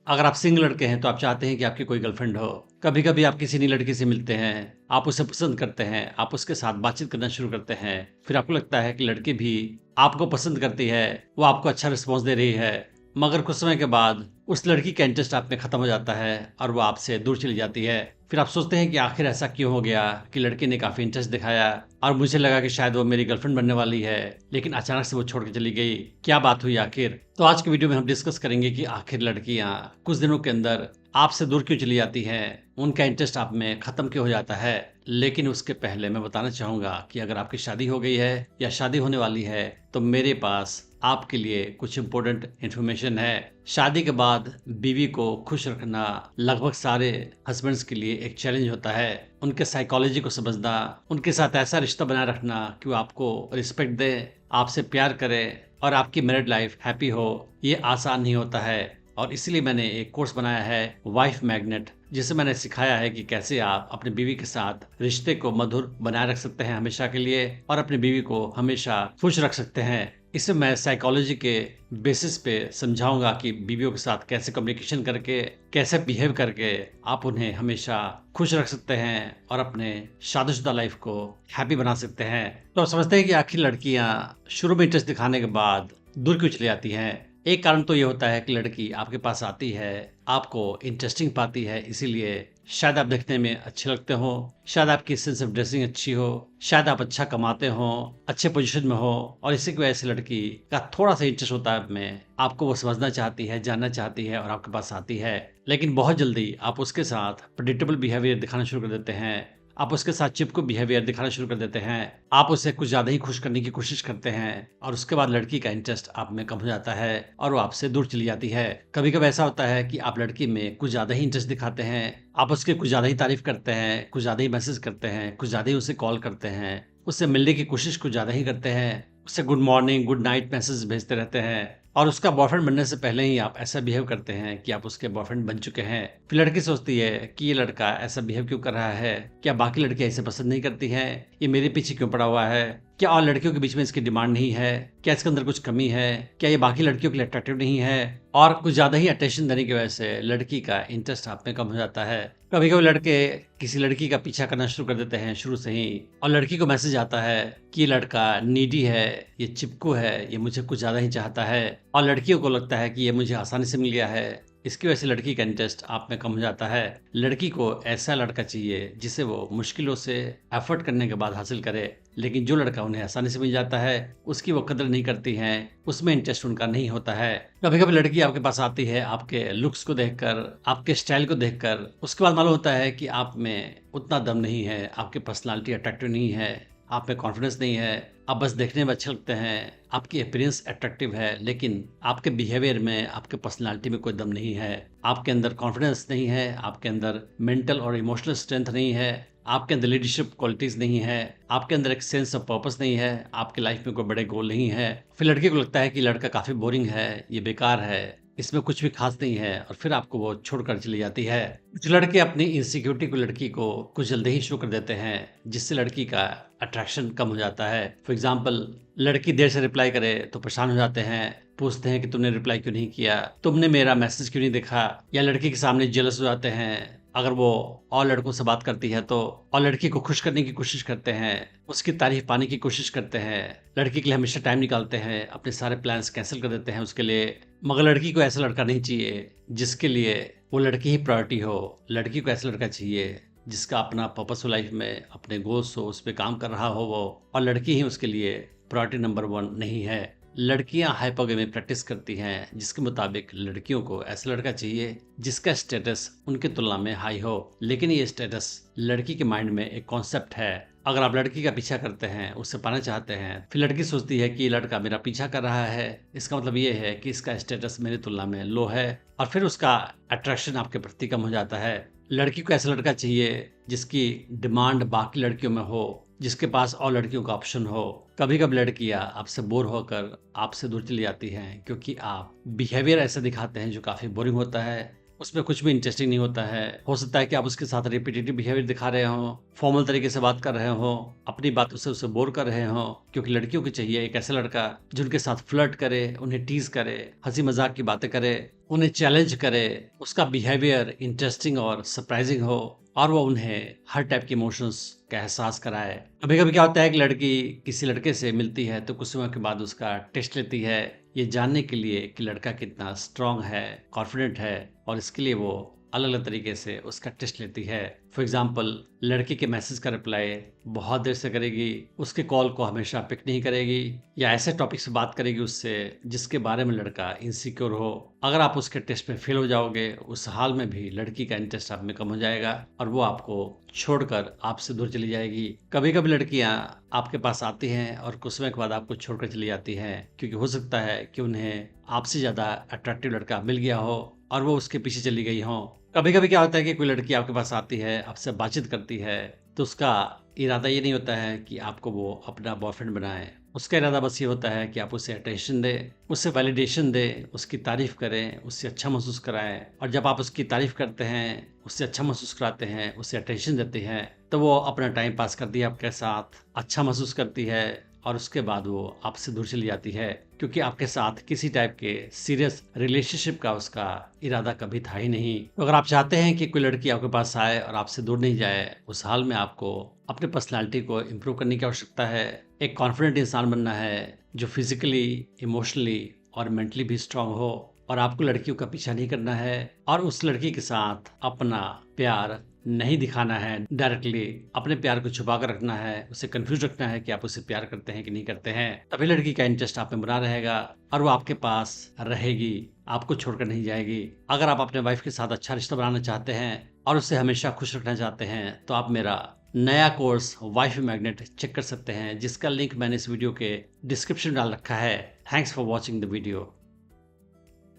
अगर आप सिंगल लड़के हैं तो आप चाहते हैं कि आपकी कोई गर्लफ्रेंड हो। कभी कभी आप किसी नई लड़की से मिलते हैं, आप उसे पसंद करते हैं, आप उसके साथ बातचीत करना शुरू करते हैं, फिर आपको लगता है कि लड़की भी आपको पसंद करती है, वो आपको अच्छा रिस्पॉन्स दे रही है। मगर कुछ समय के बाद उस लड़की का इंटरेस्ट आप में खत्म हो जाता है और वो आपसे दूर चली जाती है। फिर आप सोचते हैं कि आखिर ऐसा क्यों हो गया कि लड़की ने काफी इंटरेस्ट दिखाया और मुझे लगा कि शायद वो मेरी गर्लफ्रेंड बनने वाली है, लेकिन अचानक से वो छोड़ के चली गई। क्या बात हुई आखिर? तो आज की वीडियो में हम डिस्कस करेंगे कि आखिर लड़कियां कुछ दिनों के अंदर आपसे दूर क्यों चली जाती हैं, उनका इंटरेस्ट आप में खत्म क्यों हो जाता है। लेकिन उसके पहले मैं बताना चाहूंगा कि अगर आपकी शादी हो गई है या शादी होने वाली है तो मेरे पास आपके लिए कुछ इंपॉर्टेंट इन्फॉर्मेशन है। शादी के बाद बीवी को खुश रखना लगभग सारे हस्बैंड्स के लिए एक चैलेंज होता है। उनके साइकोलॉजी को समझना, उनके साथ ऐसा रिश्ता बनाए रखना कि वो आपको रिस्पेक्ट दे, आपसे प्यार करे और आपकी मैरिड लाइफ हैप्पी हो, ये आसान नहीं होता है। और इसलिए मैंने एक कोर्स बनाया है वाइफ मैग्नेट, जिसे मैंने सिखाया है कि कैसे आप अपनी बीवी के साथ रिश्ते को मधुर बनाए रख सकते हैं हमेशा के लिए और अपनी बीवी को हमेशा खुश रख सकते हैं। इसे मैं साइकोलॉजी के बेसिस पे समझाऊंगा कि बीवियों के साथ कैसे कम्युनिकेशन करके, कैसे बिहेव करके आप उन्हें हमेशा खुश रख सकते हैं और अपने शादीशुदा लाइफ को हैप्पी बना सकते हैं। तो आप समझते हैं कि आखिर लड़कियां शुरू में इंटरेस्ट दिखाने के बाद दूर क्यों चली जाती हैं। एक कारण तो ये होता है कि लड़की आपके पास आती है, आपको इंटरेस्टिंग पाती है, इसीलिए शायद आप देखने में अच्छे लगते हो, शायद आपकी सेंस ऑफ ड्रेसिंग अच्छी हो, शायद आप अच्छा कमाते हो, अच्छे पोजीशन में हो और इसी की वजह से लड़की का थोड़ा सा इंटरेस्ट होता है में, आपको वो समझना चाहती है, जानना चाहती है और आपके पास आती है। लेकिन बहुत जल्दी आप उसके साथ प्रेडिक्टेबल बिहेवियर दिखाना शुरू कर देते हैं, आप उसके साथ चिपकू बिहेवियर दिखाना शुरू कर देते हैं, आप उसे कुछ ज्यादा ही खुश करने की कोशिश करते हैं और उसके बाद लड़की का इंटरेस्ट आप में कम हो जाता है और वो आपसे दूर चली जाती है। कभी कभी ऐसा होता है कि आप लड़की में कुछ ज्यादा ही इंटरेस्ट दिखाते हैं, आप उसके कुछ ज्यादा ही तारीफ करते हैं, कुछ ज्यादा ही मैसेज करते हैं, कुछ ज्यादा ही उसे कॉल करते हैं, उससे मिलने की कोशिश कुछ ज्यादा ही करते हैं, उससे good morning good night message भेजते रहते हैं और उसका बॉयफ्रेंड बनने से पहले ही आप ऐसा बिहेव करते हैं कि आप उसके बॉयफ्रेंड बन चुके हैं। फिर लड़की सोचती है कि ये लड़का ऐसा बिहेव क्यों कर रहा है, क्या बाकी लड़कियां इसे पसंद नहीं करती हैं, ये मेरे पीछे क्यों पड़ा हुआ है, क्या और लड़कियों के बीच में इसकी डिमांड नहीं है, क्या इसके अंदर कुछ कमी है, क्या ये बाकी लड़कियों के लिए अट्रैक्टिव नहीं है। और कुछ ज्यादा ही अटेंशन देने की वजह से लड़की का इंटरेस्ट आप में कम हो जाता है। कभी कभी लड़के किसी लड़की का पीछा करना शुरू कर देते हैं शुरू से ही और लड़की को मैसेज आता है कि ये लड़का नीडी है, ये चिपकू है, ये मुझे कुछ ज्यादा ही चाहता है और लड़कियों को लगता है कि ये मुझे आसानी से मिल गया है। इसकी वजह से लड़की का इंटरेस्ट आप में कम हो जाता है। लड़की को ऐसा लड़का चाहिए जिसे वो मुश्किलों से एफर्ट करने के बाद हासिल करे, लेकिन जो लड़का उन्हें आसानी से मिल जाता है उसकी वो कदर नहीं करती हैं, उसमें इंटरेस्ट उनका नहीं होता है। कभी कभी लड़की आपके पास आती है आपके लुक्स को देखकर, आपके स्टाइल को देखकर, उसके बाद मालूम होता है कि आप में उतना दम नहीं है, आपकी पर्सनालिटी अट्रैक्टिव नहीं है, आप में कॉन्फिडेंस नहीं है, आप बस देखने में अच्छे लगते हैं, आपकी अपीयरेंस अट्रैक्टिव है, लेकिन आपके बिहेवियर में, आपके पर्सनालिटी में कोई दम नहीं है, आपके अंदर कॉन्फिडेंस नहीं है, आपके अंदर मेंटल और इमोशनल स्ट्रेंथ नहीं है, आपके अंदर लीडरशिप क्वालिटीज नहीं है, आपके अंदर एक सेंस ऑफ पर्पस नहीं है, आपकी लाइफ में कोई बड़े गोल नहीं है। फिर लड़के को लगता है कि लड़का काफी बोरिंग है, ये बेकार है, इसमें कुछ भी खास नहीं है और फिर आपको वो छोड़कर चली जाती है। कुछ लड़के अपनी इनसिक्योरिटी को लड़की को कुछ जल्दी ही शो कर देते हैं, जिससे लड़की का अट्रैक्शन कम हो जाता है। फॉर एग्जाम्पल, लड़की देर से रिप्लाई करे तो परेशान हो जाते हैं, पूछते हैं कि तुमने रिप्लाई क्यों नहीं किया, तुमने मेरा मैसेज क्यों नहीं देखा, या लड़की के सामने जेलस हो जाते हैं अगर वो और लड़कों से बात करती है तो, और लड़की को खुश करने की कोशिश करते हैं, उसकी तारीफ पाने की कोशिश करते हैं, लड़की के लिए हमेशा टाइम निकालते हैं, अपने सारे प्लान्स कैंसिल कर देते हैं उसके लिए। मगर लड़की को ऐसा लड़का नहीं चाहिए जिसके लिए वो लड़की ही प्रायोरिटी हो। लड़की को ऐसा लड़का चाहिए जिसका अपना पर्पस हो लाइफ में, अपने गोल्स हो, उस पर काम कर रहा हो वो, और लड़की ही उसके लिए प्रायोरिटी नंबर 1 नहीं है। लड़कियां हाइपोगेमी प्रैक्टिस करती हैं, जिसके मुताबिक लड़कियों को ऐसा लड़का चाहिए जिसका स्टेटस उनकी तुलना में हाई हो। लेकिन ये स्टेटस लड़की के माइंड में एक कॉन्सेप्ट है। अगर आप लड़की का पीछा करते हैं, उससे पाना चाहते हैं, फिर लड़की सोचती है कि ये लड़का मेरा पीछा कर रहा है, इसका मतलब ये है कि इसका स्टेटस मेरी तुलना में लो है और फिर उसका अट्रैक्शन आपके प्रति कम हो जाता है। लड़की को ऐसा लड़का चाहिए जिसकी डिमांड बाकी लड़कियों में हो, जिसके पास और लड़कियों का ऑप्शन हो। कभी कभी लड़कियां आपसे बोर होकर आपसे दूर चली जाती हैं क्योंकि आप बिहेवियर ऐसा दिखाते हैं जो काफी बोरिंग होता है, उसमें कुछ भी इंटरेस्टिंग नहीं होता है। हो सकता है कि आप उसके साथ रिपीटेटिव बिहेवियर दिखा रहे हो, फॉर्मल तरीके से बात कर रहे हो, अपनी बातों से उसे बोर कर रहे हो, क्योंकि लड़कियों को चाहिए एक ऐसा लड़का जो उनके साथ फ्लर्ट करे, उन्हें टीज करे, हंसी मजाक की बातें करे, उन्हें चैलेंज करे, उसका बिहेवियर इंटरेस्टिंग और सरप्राइजिंग हो और वो उन्हें हर टाइप के इमोशंस का एहसास कराए। कभी कभी क्या होता है कि लड़की किसी लड़के से मिलती है तो कुछ समय के बाद उसका टेस्ट लेती है, ये जानने के लिए कि लड़का कितना स्ट्रांग है, कॉन्फिडेंट है, और इसके लिए वो अलग अलग तरीके से उसका टेस्ट लेती है। फॉर एग्जाम्पल, लड़के के मैसेज का रिप्लाई बहुत देर से करेगी, उसके कॉल को हमेशा पिक नहीं करेगी, या ऐसे टॉपिक से बात करेगी उससे जिसके बारे में लड़का इनसिक्योर हो। अगर आप उसके टेस्ट में फेल हो जाओगे, उस हाल में भी लड़की का इंटरेस्ट आप में कम हो जाएगा और वो आपको छोड़कर आपसे दूर चली जाएगी। कभी कभी लड़कियां आपके पास आती हैं और कुछ समय के बाद आपको छोड़कर चली जाती हैं, क्योंकि हो सकता है कि उन्हें आपसे ज्यादा अट्रैक्टिव लड़का मिल गया हो और वो उसके पीछे चली गई हो। कभी कभी क्या होता है कि कोई लड़की आपके पास आती है, आपसे बातचीत करती है, तो उसका इरादा ये नहीं होता है कि आपको वो अपना बॉयफ्रेंड बनाए। उसका इरादा बस ये होता है कि आप उसे अटेंशन दें, उससे वैलिडेशन दें, उसकी तारीफ करें, उससे अच्छा महसूस कराएं। और जब आप उसकी तारीफ करते हैं, उससे अच्छा महसूस कराते हैं, उसे अटेंशन देते हैं, तो वो अपना टाइम पास करती है आपके साथ, अच्छा महसूस करती है और उसके बाद वो आपसे दूर चली जाती है, क्योंकि आपके साथ किसी टाइप के सीरियस रिलेशनशिप का उसका इरादा कभी था ही नहीं। तो अगर आप चाहते हैं कि कोई लड़की आपके पास आए और आपसे दूर नहीं जाए, उस हाल में आपको अपने पर्सनालिटी को इम्प्रूव करने की आवश्यकता है। एक कॉन्फिडेंट इंसान बनना है जो फिजिकली, इमोशनली और मेंटली भी स्ट्रांग हो, और आपको लड़कियों का पीछा नहीं करना है और उस लड़की के साथ अपना प्यार नहीं दिखाना है डायरेक्टली, अपने प्यार को छुपा कर रखना है, उसे कंफ्यूज रखना है कि आप उसे प्यार करते हैं कि नहीं करते हैं। तभी लड़की का इंटरेस्ट आप में बना रहेगा और वो आपके पास रहेगी, आपको छोड़कर नहीं जाएगी। अगर आप अपने वाइफ के साथ अच्छा रिश्ता बनाना चाहते हैं और उसे हमेशा खुश रखना चाहते हैं, तो आप मेरा नया कोर्स वाइफ मैग्नेट चेक कर सकते हैं, जिसका लिंक मैंने इस वीडियो के डिस्क्रिप्शन में डाल रखा है। Thanks for watching the video.